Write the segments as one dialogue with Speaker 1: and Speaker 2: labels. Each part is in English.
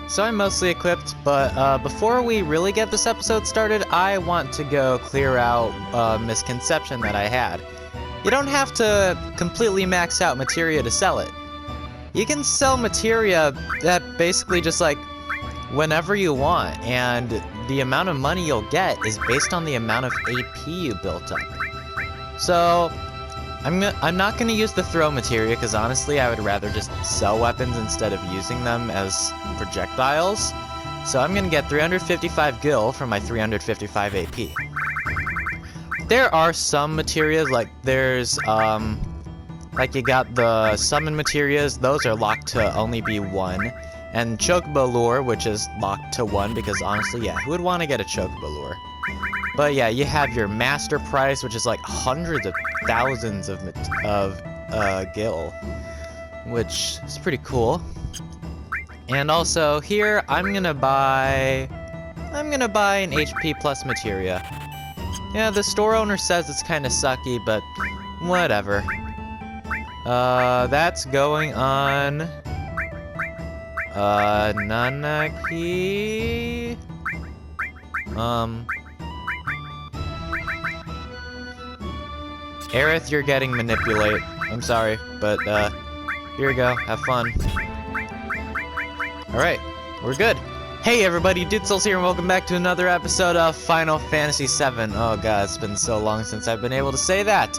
Speaker 1: So I'm mostly equipped, but before we really get this episode started, I want to go clear out a misconception that I had. You don't have to completely max out materia to sell it. You can sell materia that basically just like whenever you want, and the amount of money you'll get is based on the amount of AP you built up. So I'm not going to use the throw materia because honestly I would rather just sell weapons instead of using them as projectiles. So I'm going to get 355 gil for my 355 AP. There are some materias, like there's like you got the summon materias, those are locked to only be 1. And Chocobo Lure, which is locked to 1 because honestly, yeah, who would want to get a Chocobo Lure? But yeah, you have your master price, which is like hundreds of thousands of gil, which is pretty cool. And also here, I'm gonna buy an HP plus materia. Yeah, the store owner says it's kind of sucky, but whatever. That's going on Nanaki. Aerith, you're getting manipulate. I'm sorry, but here we go. Have fun. Alright, we're good. Hey everybody, Dude here, and welcome back to another episode of Final Fantasy VII. Oh god, it's been so long since I've been able to say that.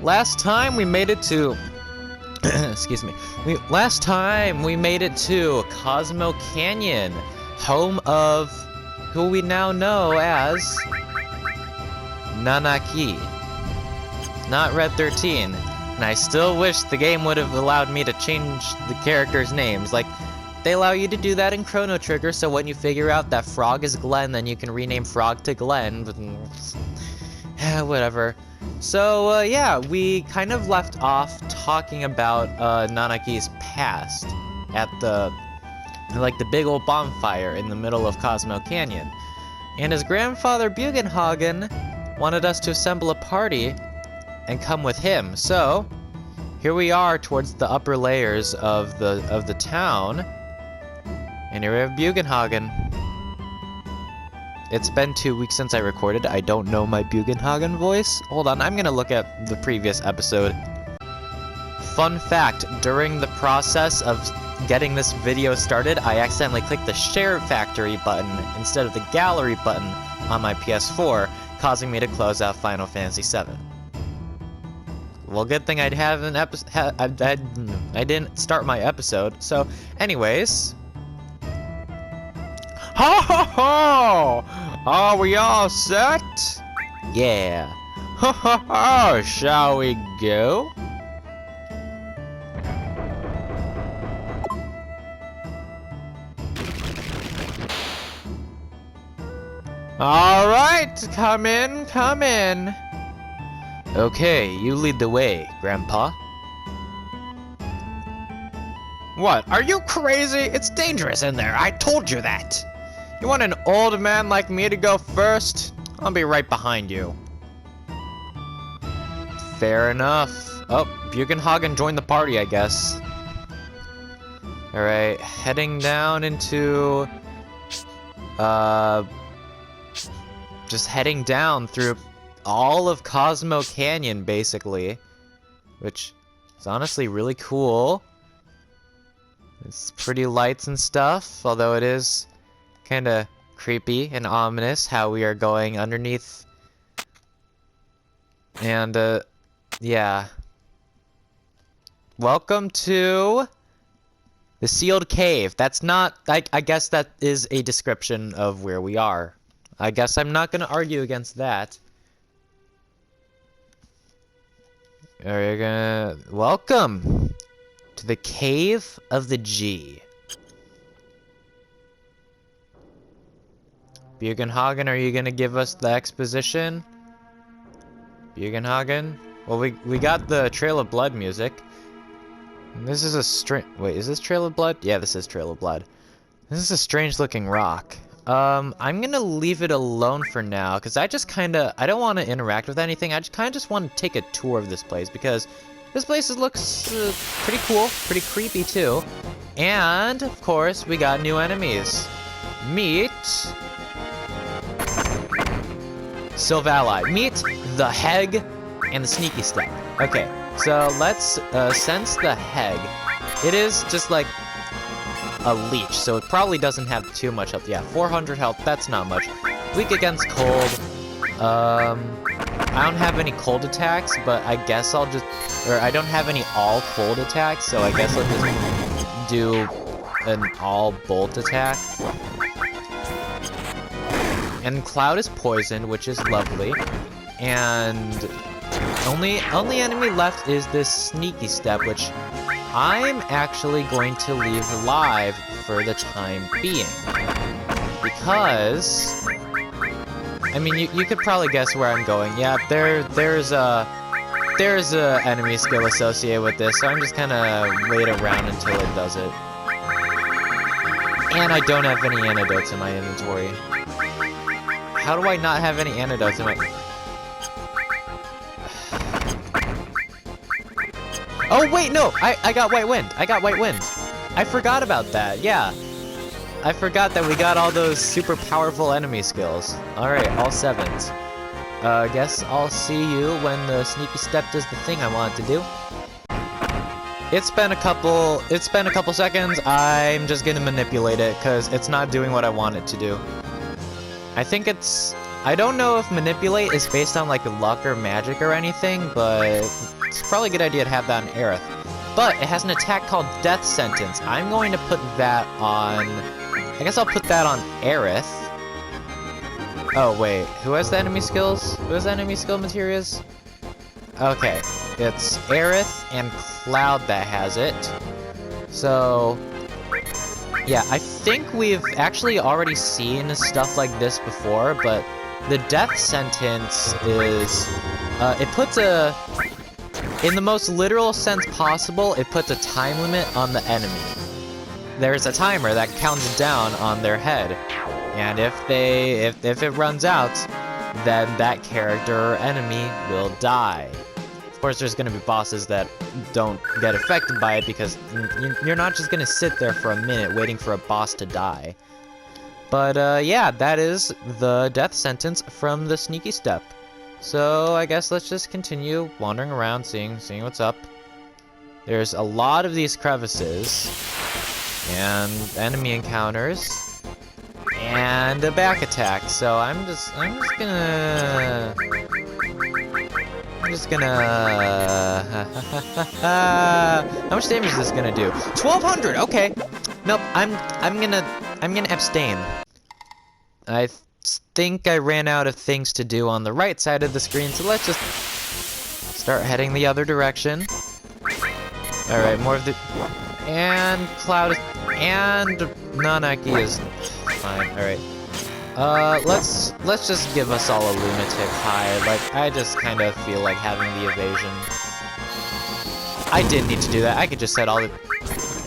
Speaker 1: Last time we made it to... excuse me. Last time we made it to Cosmo Canyon, home of who we now know as Nanaki. Not Red 13, and I still wish the game would have allowed me to change the characters' names. Like, they allow you to do that in Chrono Trigger, so when you figure out that Frog is Glenn, then you can rename Frog to Glenn. Whatever. So, yeah, we kind of left off talking about Nanaki's past at the big old bonfire in the middle of Cosmo Canyon. And his grandfather Bugenhagen wanted us to assemble a party and come with him. So here we are towards the upper layers of the town, and here we have Bugenhagen. It's been 2 weeks since I recorded. I don't know my Bugenhagen voice. Hold on, I'm gonna look at the previous episode. Fun fact, during the process of getting this video started, I accidentally clicked the share factory button instead of the gallery button on my PS4, causing me to close out Final Fantasy VII. Well, good thing I didn't start my episode. So, anyways. Ho ho ho! Are we all set? Yeah. Ho ho ho! Shall we go? All right, come in, come in. Okay, you lead the way, Grandpa. What? Are you crazy? It's dangerous in there. I told you that. You want an old man like me to go first? I'll be right behind you. Fair enough. Oh, Bugenhagen joined the party, I guess. Alright, heading down into... just heading down through all of Cosmo Canyon, basically, which is honestly really cool. It's pretty lights and stuff, although it is kind of creepy and ominous how we are going underneath. And, yeah. Welcome to the sealed cave. That's not, I guess that is a description of where we are. I guess I'm not going to argue against that. Are you gonna... Welcome to the Cave of the G. Bugenhagen, are you gonna give us the exposition? Bugenhagen? Well, we got the Trail of Blood music. And this is a wait, is this Trail of Blood? Yeah, this is Trail of Blood. This is a strange looking rock. I'm gonna leave it alone for now, because I just kinda, I don't want to interact with anything. I just kinda just want to take a tour of this place, because this place looks pretty cool, pretty creepy too. And, of course, we got new enemies. Meet... Sylvali. Meet the Heg and the Sneaky Step. Okay, so let's sense the Heg. It is just like a leech, so it probably doesn't have too much health. Yeah, 400 health, that's not much. Weak against cold. I don't have any cold attacks, but I guess I'll just... Or I don't have any all cold attacks, so I guess I'll just do an all bolt attack. And Cloud is poisoned, which is lovely. And only enemy left is this Sneaky Step, which I'm actually going to leave alive for the time being. Because... I mean, you could probably guess where I'm going. Yeah, there's a enemy skill associated with this, so I'm just gonna wait around until it does it. And I don't have any antidotes in my inventory. How do I not have any antidotes in my... Oh wait, no! I got White Wind! I got White Wind! I forgot about that, yeah. I forgot that we got all those super powerful enemy skills. Alright, all 7s. Guess I'll see you when the Sneaky Step does the thing I want it to do. It's been a couple seconds. I'm just gonna manipulate it, because it's not doing what I want it to do. I think it's... I don't know if manipulate is based on like luck or magic or anything, but it's probably a good idea to have that on Aerith. But it has an attack called Death Sentence. I'm going to put that on... I guess I'll put that on Aerith. Oh wait, who has the enemy skills? Who has the enemy skill materials? Okay, it's Aerith and Cloud that has it. So... yeah, I think we've actually already seen stuff like this before, but the Death Sentence is... it puts a... in the most literal sense possible, it puts a time limit on the enemy. There's a timer that counts down on their head. And if it runs out, then that character or enemy will die. Of course, there's gonna be bosses that don't get affected by it because you're not just gonna sit there for a minute waiting for a boss to die. But yeah, that is the Death Sentence from the Sneaky Step. So I guess let's just continue wandering around, seeing what's up. There's a lot of these crevices, and enemy encounters, and a back attack. So I'm just gonna. How much damage is this gonna do? 1,200. Okay. Nope. I'm gonna abstain. I think I ran out of things to do on the right side of the screen, so let's just start heading the other direction. All right, more of the and Cloud and Nanaki is fine. All right. Let's just give us all a lunatic high. Like, I just kind of feel like having the evasion. I didn't need to do that. I could just set all the...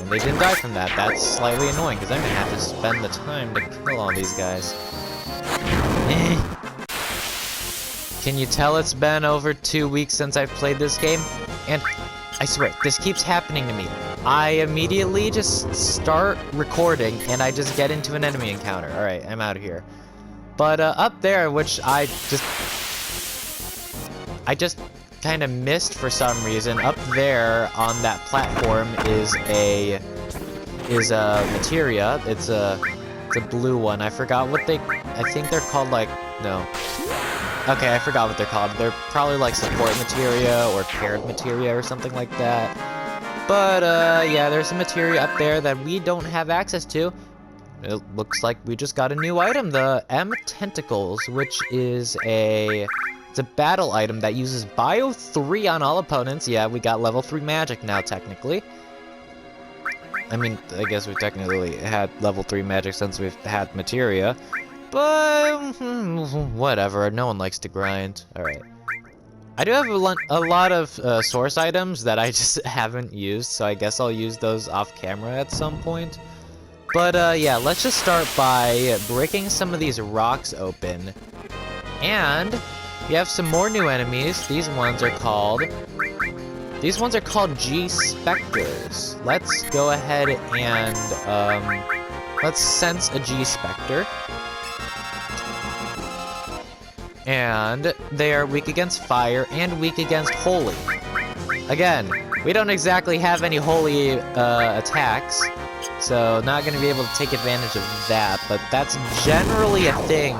Speaker 1: And they didn't die from that. That's slightly annoying, because I'm gonna have to spend the time to kill all these guys. Can you tell it's been over 2 weeks since I've played this game? And I swear, this keeps happening to me. I immediately just start recording, and I just get into an enemy encounter. Alright, I'm out of here. But up there, which I just kind of missed for some reason, up there on that platform is a materia. It's a blue one. I forgot what I think they're called, like, no. Okay, I forgot what they're called. They're probably like support materia or paired materia or something like that. But yeah, there's a materia up there that we don't have access to. It looks like we just got a new item, the M Tentacles, which is it's a battle item that uses Bio 3 on all opponents. Yeah, we got level 3 magic now, technically. I mean, I guess we've technically had level 3 magic since we've had materia. But, whatever, no one likes to grind. Alright. I do have a lot of source items that I just haven't used, so I guess I'll use those off camera at some point. But yeah, let's just start by breaking some of these rocks open. And we have some more new enemies. These ones are called These ones are called G-Specters. Let's go ahead and, let's sense a G-Specter. And they are weak against fire and weak against holy. Again, we don't exactly have any holy attacks, so not going to be able to take advantage of that, but that's generally a thing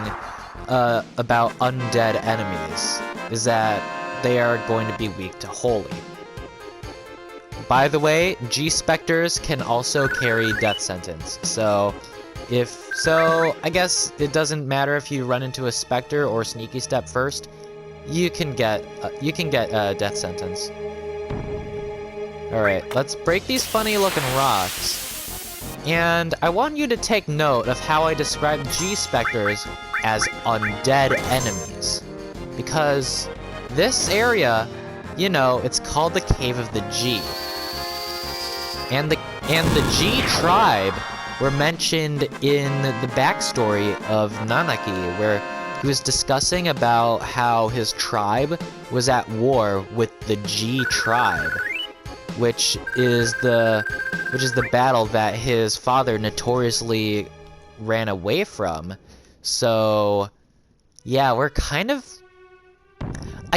Speaker 1: about undead enemies, is that they are going to be weak to holy. By the way, G-Specters can also carry death sentence, so I guess it doesn't matter if you run into a Spectre or Sneaky Step first, you can get death sentence. Alright, let's break these funny looking rocks. And I want you to take note of how I describe G-Specters as undead enemies. Because this area, you know, it's called the Cave of the G. And the G tribe were mentioned in the backstory of Nanaki, where he was discussing about how his tribe was at war with the G tribe, which is the battle that his father notoriously ran away from. So, yeah, I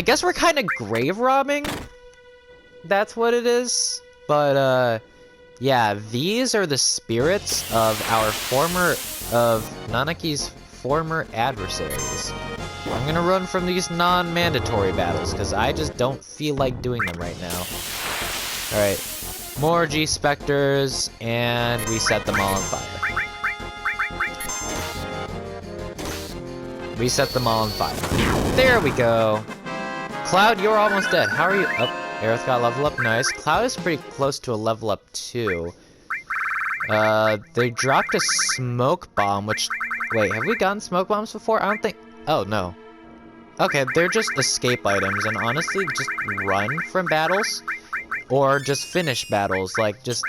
Speaker 1: guess we're kind of grave robbing. That's what it is. But, yeah, these are the spirits of Nanaki's former adversaries. I'm gonna run from these non-mandatory battles, because I just don't feel like doing them right now. Alright, more G-Specters, and we set them all on fire. We set them all on fire. There we go! Cloud, you're almost dead. How are you? Oh. Aerith got level up, nice. Cloud is pretty close to a level up too. They dropped a smoke bomb, which... Wait, have we gotten smoke bombs before? I don't think... Oh, no. Okay, they're just escape items, and honestly, just run from battles. Or just finish battles, like, just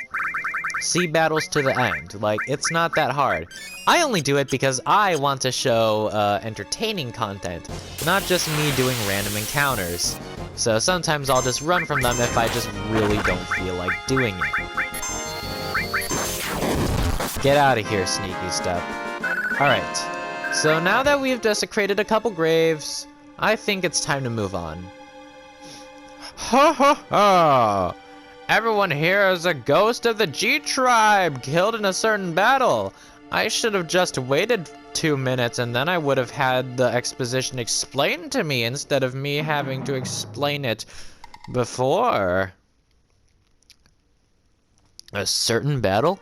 Speaker 1: see battles to the end. Like, it's not that hard. I only do it because I want to show, entertaining content, not just me doing random encounters. So sometimes I'll just run from them if I just really don't feel like doing it. Get out of here, Sneaky Step. Alright, so now that we've desecrated a couple graves, I think it's time to move on. Ha ha ha! Everyone here is a ghost of the G-Tribe, killed in a certain battle. I should have just waited 2 minutes and then I would have had the exposition explained to me instead of me having to explain it before. A certain battle?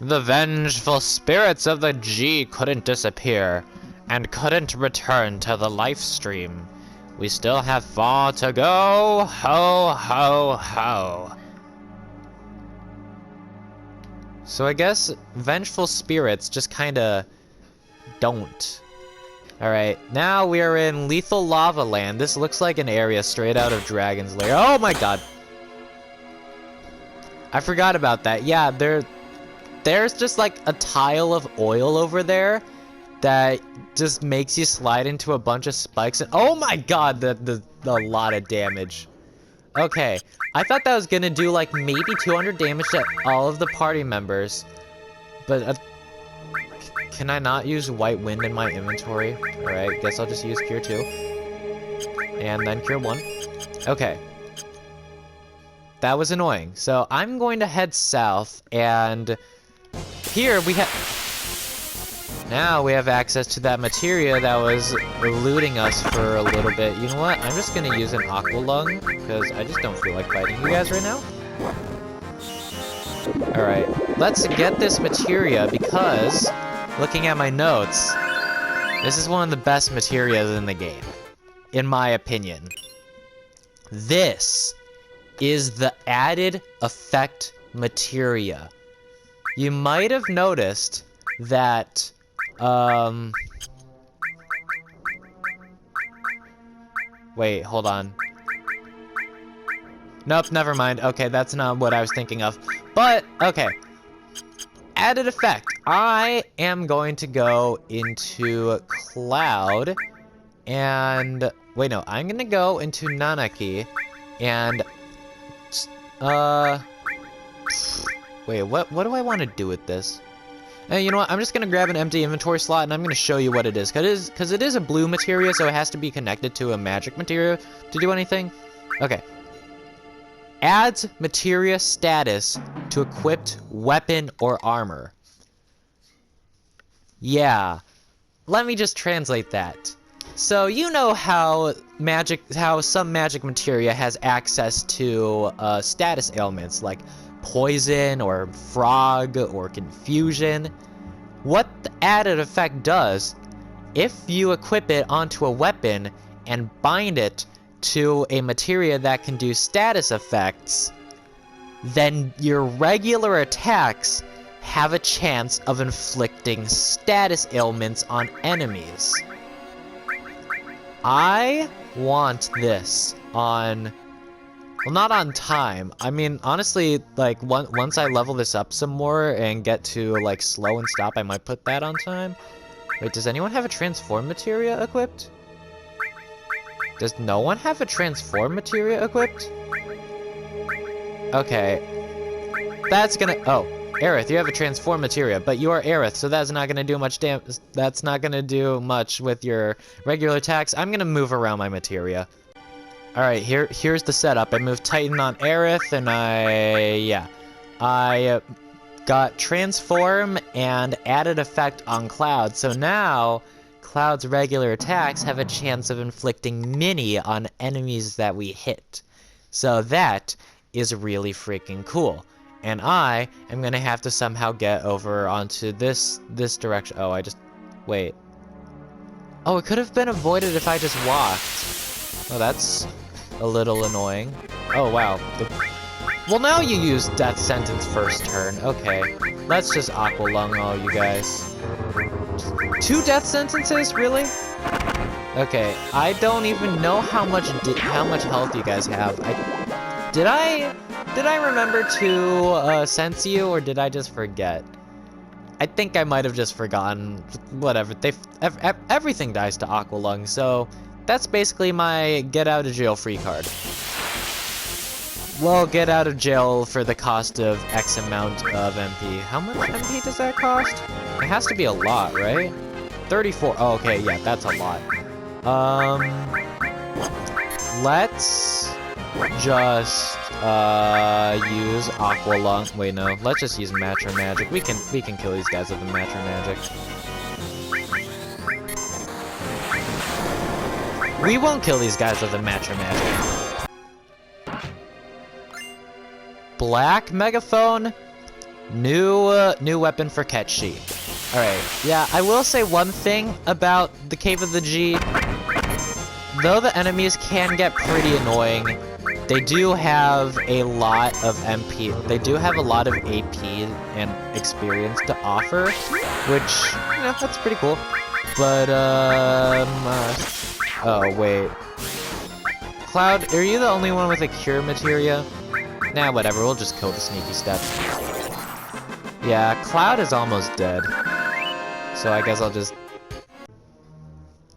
Speaker 1: The vengeful spirits of the G couldn't disappear and couldn't return to the life stream. We still have far to go. Ho, ho, ho. So I guess vengeful spirits just kinda don't. Alright, now we are in Lethal Lava Land. This looks like an area straight out of Dragon's Lair. Oh my god! I forgot about that. Yeah, there's just like a tile of oil over there that just makes you slide into a bunch of spikes. And oh my god, the lot of damage. Okay, I thought that was gonna do like maybe 200 damage to all of the party members, but can I not use White Wind in my inventory? Alright, guess I'll just use Cure 2. And then Cure 1. Okay. That was annoying. So I'm going to head south, and here we have... Now we have access to that materia that was eluding us for a little bit. You know what? I'm just gonna use an Aqua Lung, because I just don't feel like fighting you guys right now. Alright, let's get this materia, because, looking at my notes, this is one of the best materias in the game, in my opinion. This is the added effect materia. You might have noticed that wait, hold on. Nope, never mind. Okay, that's not what I was thinking of. But, okay. Added effect. I am going to go into Cloud, and... Wait, no. I'm gonna go into Nanaki, And, wait, what do I want to do with this? You know what, I'm just going to grab an empty inventory slot and I'm going to show you what it is. Because it is a blue materia, so it has to be connected to a magic materia to do anything. Okay. Adds materia status to equipped weapon or armor. Yeah. Let me just translate that. So you know how some magic materia has access to status ailments like poison or frog or confusion. What the added effect does, if you equip it onto a weapon and bind it to a materia that can do status effects, then your regular attacks have a chance of inflicting status ailments on enemies. I want this on, well, not on time. I mean, honestly, like, once I level this up some more and get to, like, slow and stop, I might put that on time. Wait, does anyone have a transform materia equipped? Does no one have a transform materia equipped? Okay. That's gonna, oh, Aerith, you have a transform materia, but you are Aerith, so that's not gonna do much that's not gonna do much with your regular attacks. I'm gonna move around my materia. Alright, here's the setup. I moved Titan on Aerith, and I got transform and added effect on Cloud, so now Cloud's regular attacks have a chance of inflicting mini on enemies that we hit. So that is really freaking cool. And I am gonna have to somehow get over onto this direction. Oh, wait. Oh, it could have been avoided if I just walked. Oh, that's a little annoying. Oh, wow. Well, now you use Death Sentence first turn. Okay. Let's just Aqua Lung all you guys. 2 Death Sentences? Really? Okay, I don't even know how much health you guys have. Did I remember to sense you, or did I just forget? I think I might have just forgotten. Whatever. Everything dies to Aqua Lung, so that's basically my get out of jail free card. Well, get out of jail for the cost of X amount of MP. How much MP does that cost? It has to be a lot, right? 34. Oh, okay, yeah, that's a lot. Let's just use Aqua Lung. Wait, no. Let's just use Matcha Magic. We can kill these guys with the Matcha Magic. We won't kill these guys with the Matcha Magic. Black Megaphone, new weapon for Ketchi. Alright, yeah, I will say one thing about the Cave of the G. Though the enemies can get pretty annoying, they do have a lot of MP. They do have a lot of AP and experience to offer, which, you know, that's pretty cool. But, oh, wait. Cloud, are you the only one with a cure materia? Nah, whatever, we'll just kill the sneaky step. Yeah, Cloud is almost dead. So I guess I'll just...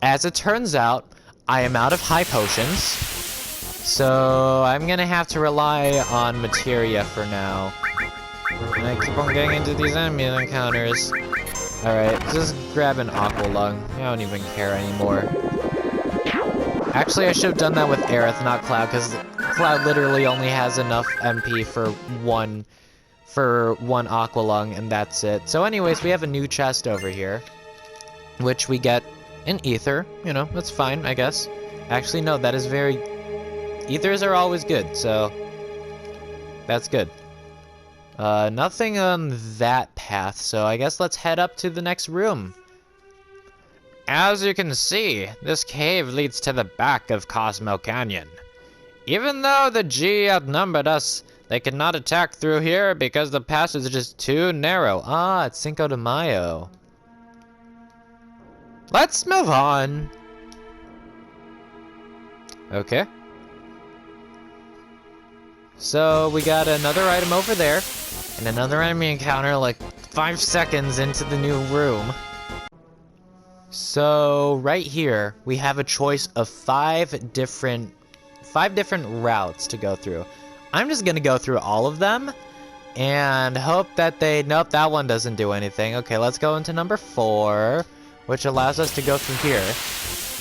Speaker 1: As it turns out, I am out of high potions. So I'm gonna have to rely on materia for now. And I keep on getting into these enemy encounters. Alright, just grab an Aqua Lung. I don't even care anymore. Actually, I should have done that with Aerith, not Cloud, because Cloud literally only has enough MP for one Aqua Lung, and that's it. So anyways, we have a new chest over here, which we get in Ether. You know, that's fine, I guess. Actually, no, that is very... Ethers are always good, so that's good. Nothing on that path, so I guess let's head up to the next room. As you can see, this cave leads to the back of Cosmo Canyon. Even though the G outnumbered us, they could not attack through here because the passage is just too narrow. Ah, it's Cinco de Mayo. Let's move on. Okay. So we got another item over there, and another enemy encounter like 5 seconds into the new room. So right here, we have a choice of 5 different different routes to go through. I'm just gonna go through all of them and hope that nope, that one doesn't do anything. Okay, let's go into number 4, which allows us to go through here.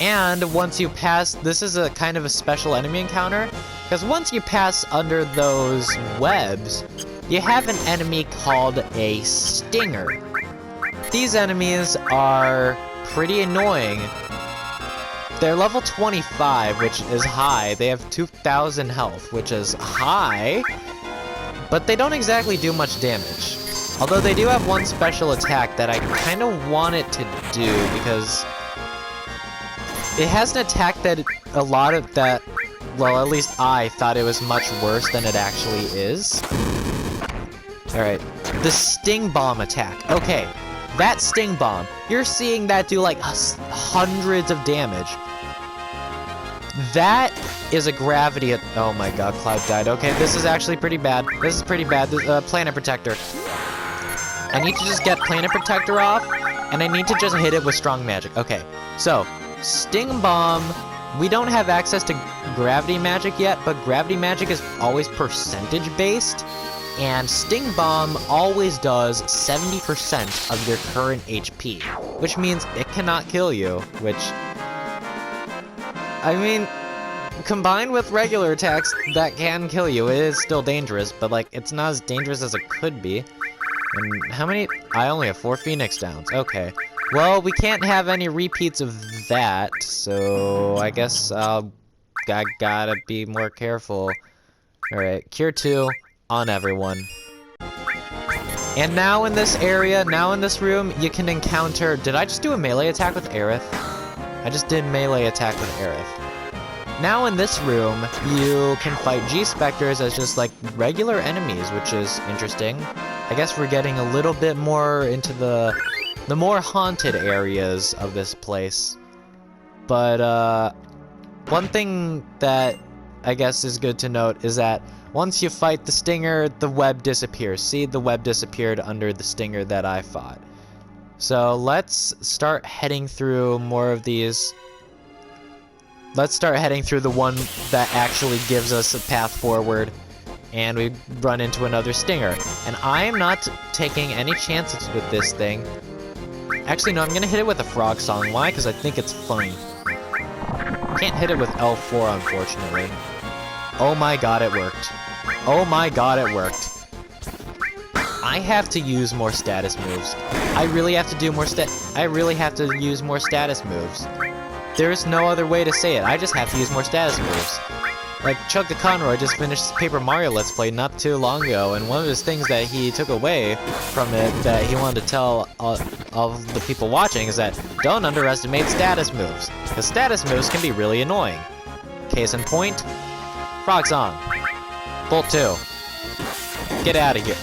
Speaker 1: And once you pass, this is a kind of a special enemy encounter, because once you pass under those webs, you have an enemy called a stinger. These enemies are pretty annoying. They're level 25, which is high. They have 2,000 health, which is high, but they don't exactly do much damage. Although they do have one special attack that I kind of want it to do, because it has an attack that well, at least I thought it was much worse than it actually is. Alright, the Sting Bomb attack. Okay, that Sting Bomb, you're seeing that do like hundreds of damage. That is a gravity. Oh my god, Cloud died. Okay, this is actually pretty bad. This is pretty bad. Planet Protector. I need to just get Planet Protector off, and I need to just hit it with strong magic. Okay, so Sting Bomb. We don't have access to gravity magic yet, but gravity magic is always percentage based, and Sting Bomb always does 70% of your current HP, which means it cannot kill you, which, I mean, combined with regular attacks that can kill you, it is still dangerous, but like, it's not as dangerous as it could be. And how many? I only have 4 Phoenix Downs. Okay. Well, we can't have any repeats of that, so I guess I gotta be more careful. Alright, Cure 2 on everyone. And now in this area, now in this room, you can encounter... Did I just do a melee attack with Aerith? I just did melee attack with Aerith. Now in this room, you can fight G-Specters as just like regular enemies, which is interesting. I guess we're getting a little bit more into the more haunted areas of this place. But one thing that I guess is good to note is that once you fight the stinger, the web disappears. See, the web disappeared under the stinger that I fought. So let's start heading through more of these. Let's start heading through the one that actually gives us a path forward. And we run into another stinger. And I am not taking any chances with this thing. Actually, no, I'm gonna hit it with a frog song. Why? Because I think it's funny. Can't hit it with L4, unfortunately. Oh my god, it worked. Oh my god, it worked. I have to use more status moves. I really have to do more I really have to use more status moves. There's no other way to say it. I just have to use more status moves. Like, Chuck the Conroy just finished Paper Mario Let's Play not too long ago, and one of his things that he took away from it that he wanted to tell all of the people watching is that don't underestimate status moves, because status moves can be really annoying. Case in point, Frog Song. Bolt 2. Get out of here.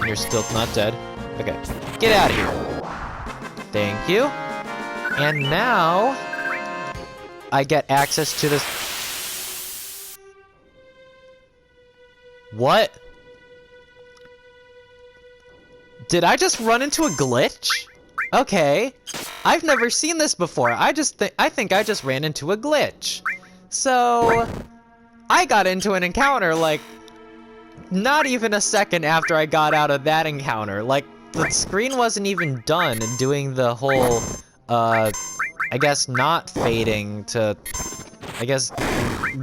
Speaker 1: You're still not dead. Okay. Get out of here. Thank you. And now I get access to this. What? Did I just run into a glitch? Okay. I've never seen this before. I think I just ran into a glitch. So I got into an encounter like not even a second after I got out of that encounter. Like, the screen wasn't even done doing the whole I guess not fading to, I guess,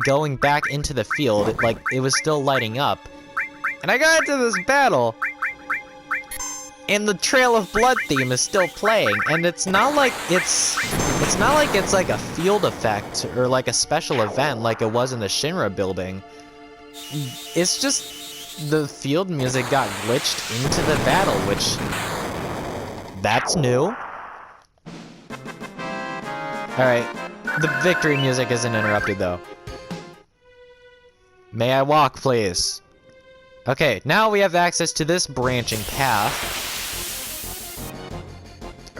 Speaker 1: going back into the field. It was still lighting up. And I got into this battle, and the Trail of Blood theme is still playing, and it's not like it's like a field effect or like a special event like it was in the Shinra building. It's just the field music got glitched into the battle, which that's new. Alright, the victory music isn't interrupted though. May I walk, please? Okay, now we have access to this branching path.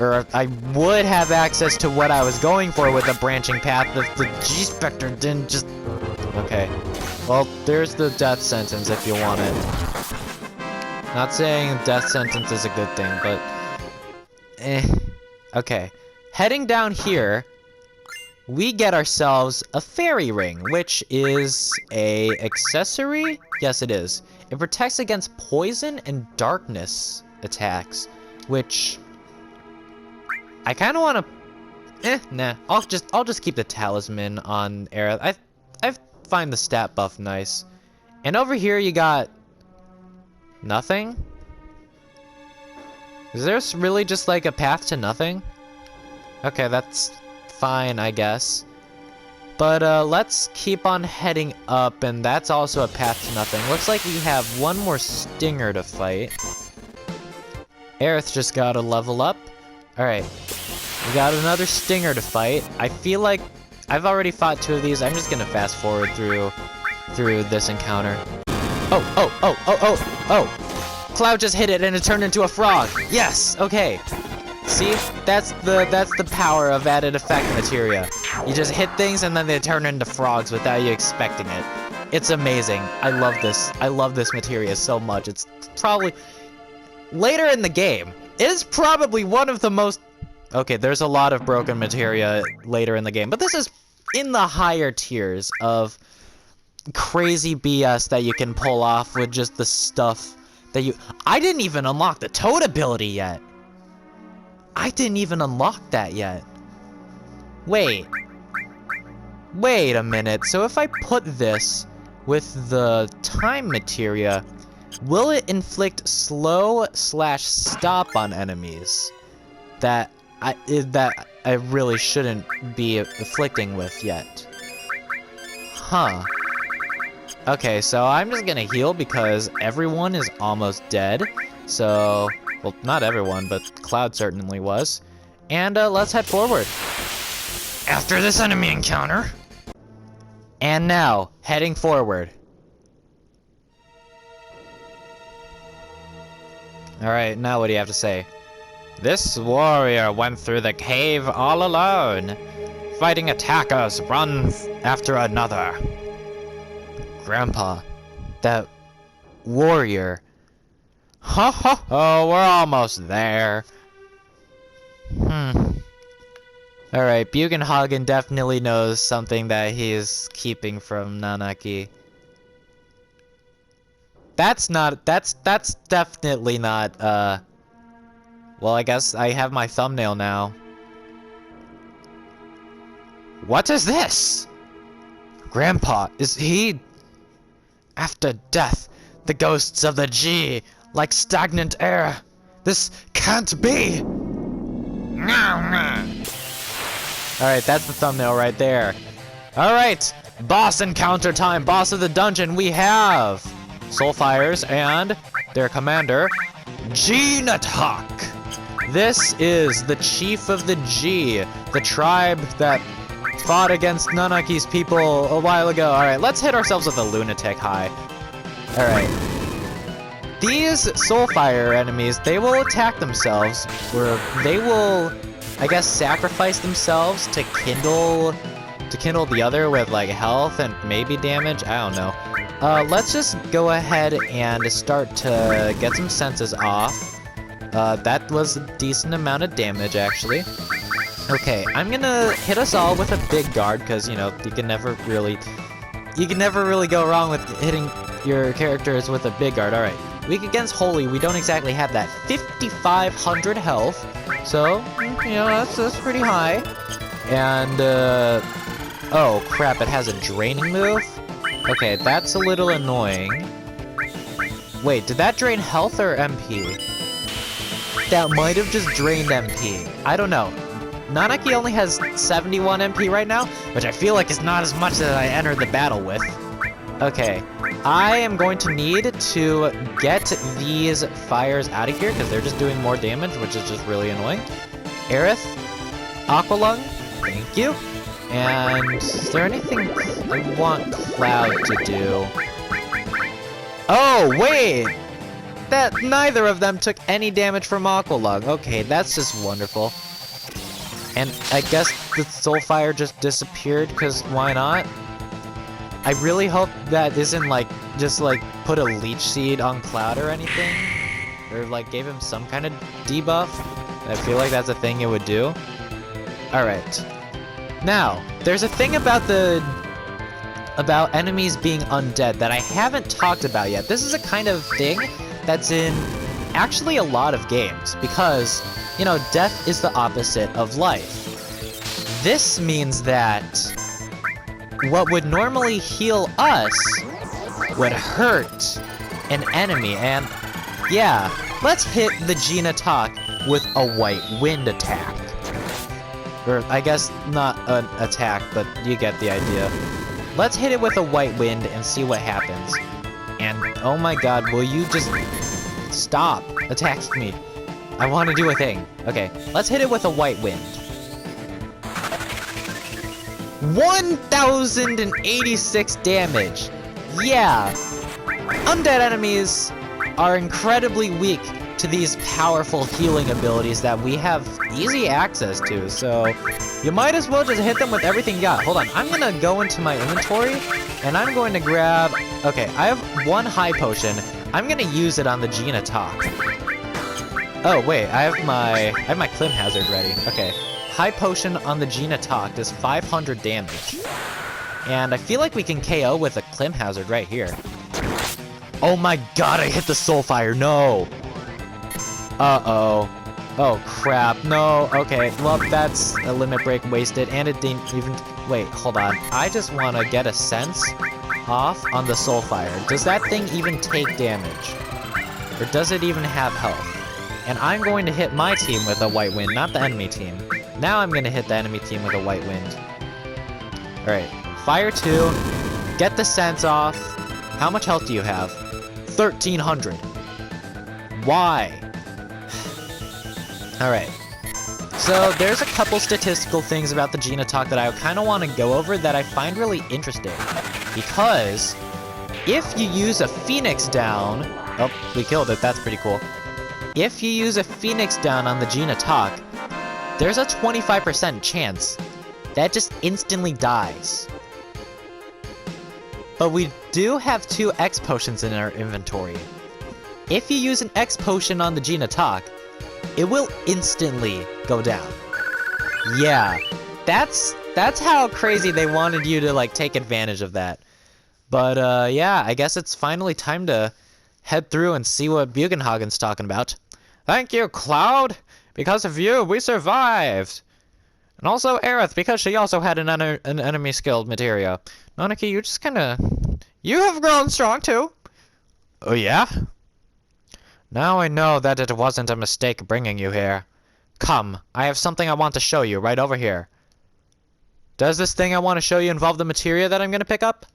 Speaker 1: Or I would have access to what I was going for with the branching path if the G-Spectre didn't just... Okay. Well, there's the death sentence if you want it. Not saying death sentence is a good thing, but... Okay. Heading down here... we get ourselves a fairy ring, which is a accessory? Yes, it is. It protects against poison and darkness attacks, which I kind of want to. Nah. I'll just keep the talisman on Aerith. I find the stat buff nice. And over here you got nothing. Is there really just like a path to nothing? Okay, that's fine, I guess. But let's keep on heading up, and that's also a path to nothing. Looks like we have one more stinger to fight. Aerith just gotta level up. Alright. We got another stinger to fight. I feel like I've already fought 2 of these. I'm just gonna fast forward through this encounter. Oh! Cloud just hit it and it turned into a frog. Yes! Okay. See? That's the power of added effect materia. You just hit things and then they turn into frogs without you expecting it. It's amazing. I love this. I love this materia so much. It's probably later in the game. It is probably one of the most. Okay, there's a lot of broken materia later in the game, but this is in the higher tiers of crazy BS that you can pull off with just the stuff that you. I didn't even unlock the Toad ability yet. I didn't even unlock that yet. Wait a minute. So if I put this with the time materia, will it inflict slow/stop on enemies that I really shouldn't be afflicting with yet? Huh. Okay, so I'm just gonna heal because everyone is almost dead. So, well, not everyone, but Cloud certainly was. And let's head forward. After this enemy encounter. And now, heading forward. Alright, now what do you have to say? This warrior went through the cave all alone, fighting attackers one after another. Grandpa, that warrior. Ho ho ho, we're almost there. Alright, Bugenhagen definitely knows something that he's keeping from Nanaki. That's definitely not, well, I guess I have my thumbnail now. What is this? Grandpa, is he? After death, the ghosts of the G, like stagnant air. This can't be! Alright, that's the thumbnail right there. Alright, boss encounter time, boss of the dungeon, we have Soulfires and their commander, G-Natak. This is the chief of the G, the tribe that fought against Nanaki's people a while ago. Alright, let's hit ourselves with a lunatic high. Alright. These Soulfire enemies, they will attack themselves, or they will, I guess, sacrifice themselves to kindle the other with, like, health and maybe damage. I don't know. Let's just go ahead and start to get some senses off. That was a decent amount of damage, actually. Okay, I'm gonna hit us all with a big guard, because, you know, you can never really go wrong with hitting your characters with a big guard. Alright, weak against Holy, we don't exactly have that. 5,500 health, so, you know, that's pretty high. And, oh crap, it has a draining move? Okay, that's a little annoying. Wait, did that drain health or MP? That might have just drained MP. I don't know. Nanaki only has 71 MP right now, which I feel like is not as much as I entered the battle with. Okay, I am going to need to get these fires out of here because they're just doing more damage, which is just really annoying. Aerith, Aqualung, thank you. And is there anything I want Cloud to do? Oh, wait! That neither of them took any damage from Aqualung. Okay, that's just wonderful. And I guess the Soulfire just disappeared, because why not? I really hope that isn't like, just like, put a Leech Seed on Cloud or anything. Or like, gave him some kind of debuff. I feel like that's a thing it would do. Alright. Now, there's a thing about enemies being undead that I haven't talked about yet. This is a kind of thing that's in actually a lot of games because, you know, death is the opposite of life. This means that what would normally heal us would hurt an enemy, and yeah, let's hit the Nanaki with a white wind attack. Or, I guess not an attack, but you get the idea. Let's hit it with a white wind and see what happens. And, oh my god, will you just stop attacking me? I want to do a thing. Okay, let's hit it with a white wind. 1,086 damage! Yeah! Undead enemies are incredibly weak to these powerful healing abilities that we have easy access to, so you might as well just hit them with everything you got. Hold on, I'm gonna go into my inventory, and I'm going to grab... Okay, I have one high potion. I'm gonna use it on the Nanaki. Oh, wait, I have my Clim Hazard ready. Okay. High potion on the Nanaki does 500 damage. And I feel like we can KO with a Clim Hazard right here. Oh my god, I hit the Soulfire, no! Uh-oh. Oh crap, no, okay, well that's a limit break wasted, and it didn't even... Wait, hold on, I just want to get a sense off on the Soulfire. Does that thing even take damage? Or does it even have health? And I'm going to hit my team with a white wind, not the enemy team. Now I'm gonna hit the enemy team with a white wind. Alright, fire 2, get the sense off. How much health do you have? 1,300. Why? Alright, so there's a couple statistical things about the Nanaki that I kind of want to go over that I find really interesting. Because if you use a Phoenix down... Oh, we killed it, that's pretty cool. If you use a Phoenix down on the Nanaki, there's a 25% chance that just instantly dies. But we do have 2 X potions in our inventory. If you use an X potion on the Nanaki, it will instantly go down. Yeah, that's how crazy they wanted you to like take advantage of that. But yeah, I guess it's finally time to head through and see what Bugenhagen's talking about. Thank you, Cloud! Because of you, we survived! And also Aerith, because she also had an enemy skilled materia. Nanaki, you just kinda... You have grown strong, too! Oh, yeah? Now I know that it wasn't a mistake bringing you here. Come, I have something I want to show you right over here. Does this thing I want to show you involve the materia that I'm gonna pick up?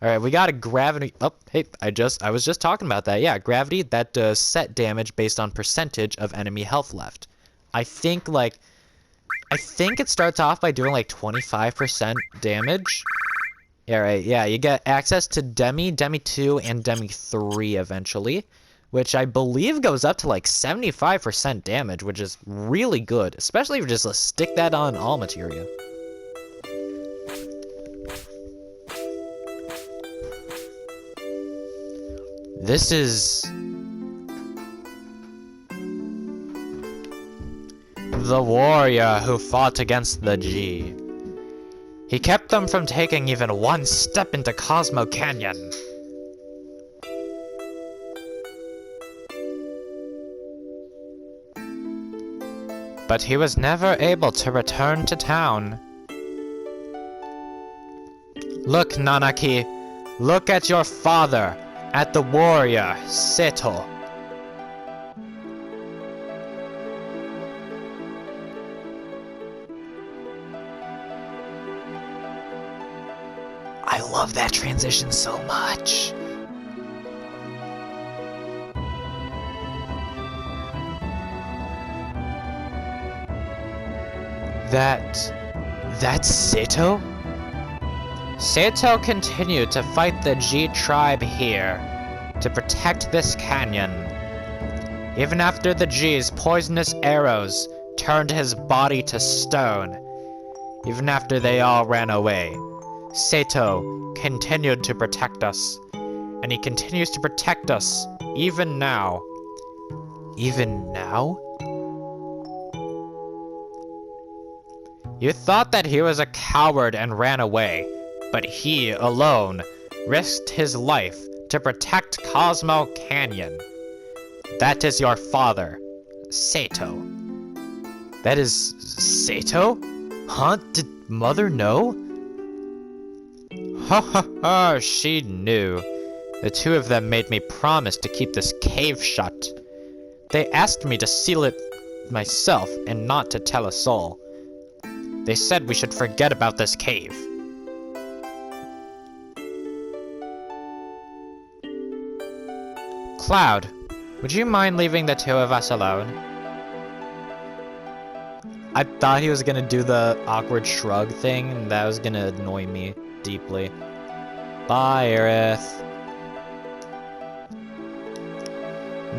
Speaker 1: Alright, we got a gravity... Oh, hey, I was just talking about that. Yeah, gravity, that does set damage based on percentage of enemy health left. I think it starts off by doing, like, 25% damage. Yeah, right, yeah, you get access to Demi, Demi 2, and Demi 3 eventually, which I believe goes up to, like, 75% damage, which is really good, especially if you just stick that on all materia. This is... the warrior who fought against the G. He kept them from taking even one step into Cosmo Canyon. But he was never able to return to town. Look, Nanaki, look at your father. At the warrior, Seto. I love that transition so much. That's Seto? Seto continued to fight the G tribe here, to protect this canyon. Even after the G's poisonous arrows turned his body to stone, even after they all ran away, Seto continued to protect us, and he continues to protect us even now. Even now? You thought that he was a coward and ran away, but he, alone, risked his life to protect Cosmo Canyon. That is your father, Sato. That is Sato? Huh? Did Mother know? Ha ha ha, she knew. The two of them made me promise to keep this cave shut. They asked me to seal it myself and not to tell a soul. They said we should forget about this cave. Cloud, would you mind leaving the two of us alone? I thought he was gonna do the awkward shrug thing, and that was gonna annoy me deeply. Bye, Aerith.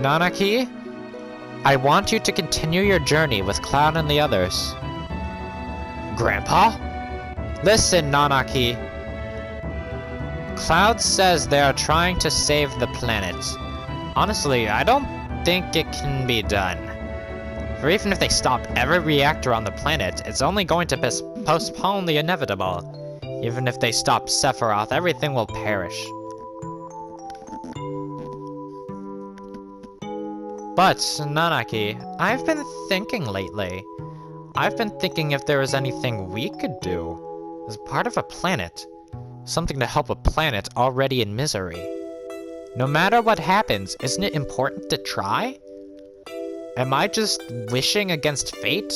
Speaker 1: Nanaki, I want you to continue your journey with Cloud and the others. Grandpa? Listen, Nanaki. Cloud says they are trying to save the planet. Honestly, I don't think it can be done. For even if they stop every reactor on the planet, it's only going to postpone the inevitable. Even if they stop Sephiroth, everything will perish. But, Nanaki, I've been thinking lately. I've been thinking if there is anything we could do as part of a planet. Something to help a planet already in misery. No matter what happens, isn't it important to try? Am I just wishing against fate?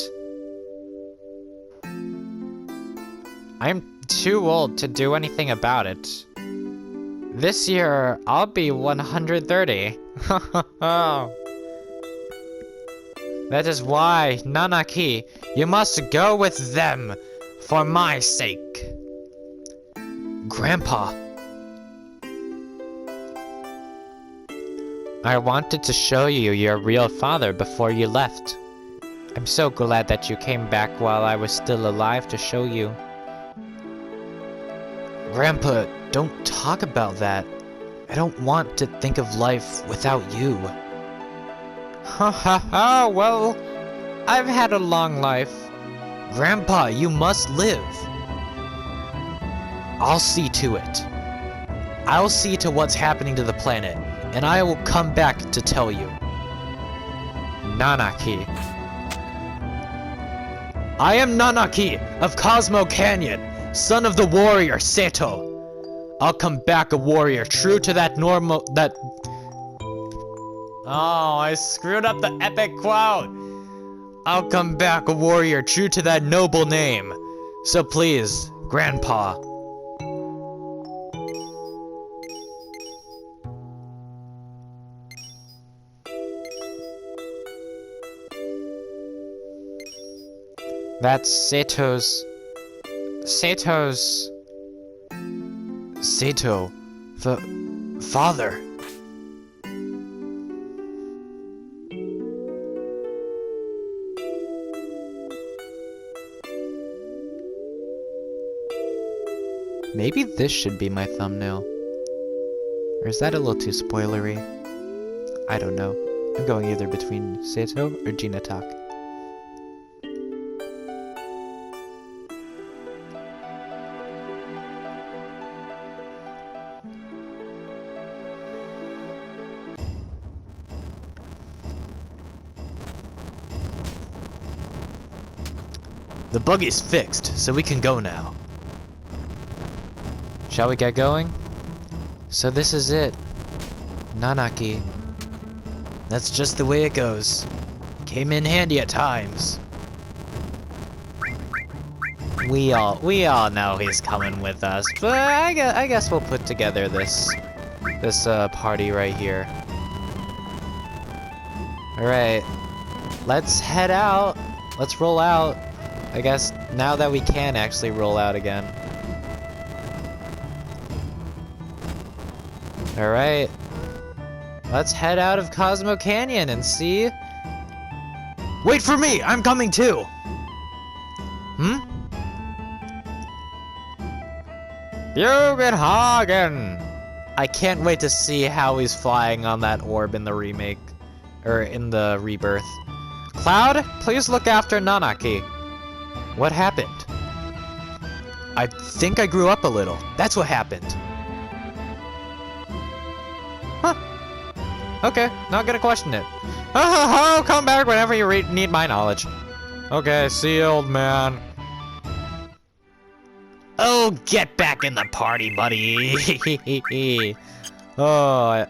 Speaker 1: I'm too old to do anything about it. This year, I'll be 130. That is why, Nanaki, you must go with them, for my sake. Grandpa. I wanted to show you your real father before you left. I'm so glad that you came back while I was still alive to show you. Grandpa, don't talk about that. I don't want to think of life without you. Ha ha ha, well, I've had a long life. Grandpa, you must live. I'll see to it. I'll see to what's happening to the planet, and I will come back to tell you. Nanaki. I am Nanaki of Cosmo Canyon, son of the warrior Sato. I'll come back a warrior true to that Oh, I screwed up the epic quote. I'll come back a warrior true to that noble name. So please, Grandpa. That's Sato's... Sato. Father. Maybe this should be my thumbnail. Or is that a little too spoilery? I don't know. I'm going either between Sato or Gina Tak. The buggy's fixed, so we can go now. Shall we get going? So this is it. Nanaki. That's just the way it goes. Came in handy at times. We all know he's coming with us, but I guess we'll put together this party right here. Alright. Let's head out. Let's roll out. I guess now that we can actually roll out again. Alright. Let's head out of Cosmo Canyon and see... Wait for me! I'm coming too! Bugenhagen! I can't wait to see how he's flying on that orb in the remake. Or in the rebirth. Cloud, please look after Nanaki. What happened? I think I grew up a little. That's what happened. Huh. Okay, not gonna question it. Oh, come back whenever you need my knowledge. Okay, see you, old man. Oh, get back in the party, buddy. Oh,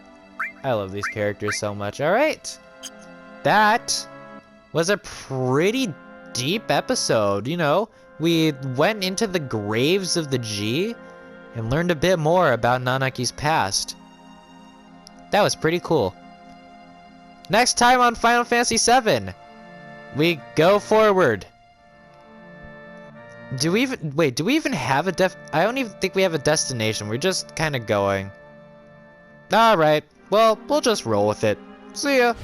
Speaker 1: I love these characters so much. All right. That was a pretty deep episode, you know. We went into the graves of the G and learned a bit more about Nanaki's past. That was pretty cool. Next time on Final Fantasy VII, we go forward. Do we even have a I don't even think we have a destination. We're just kind of going. All right. Well, we'll just roll with it. See ya.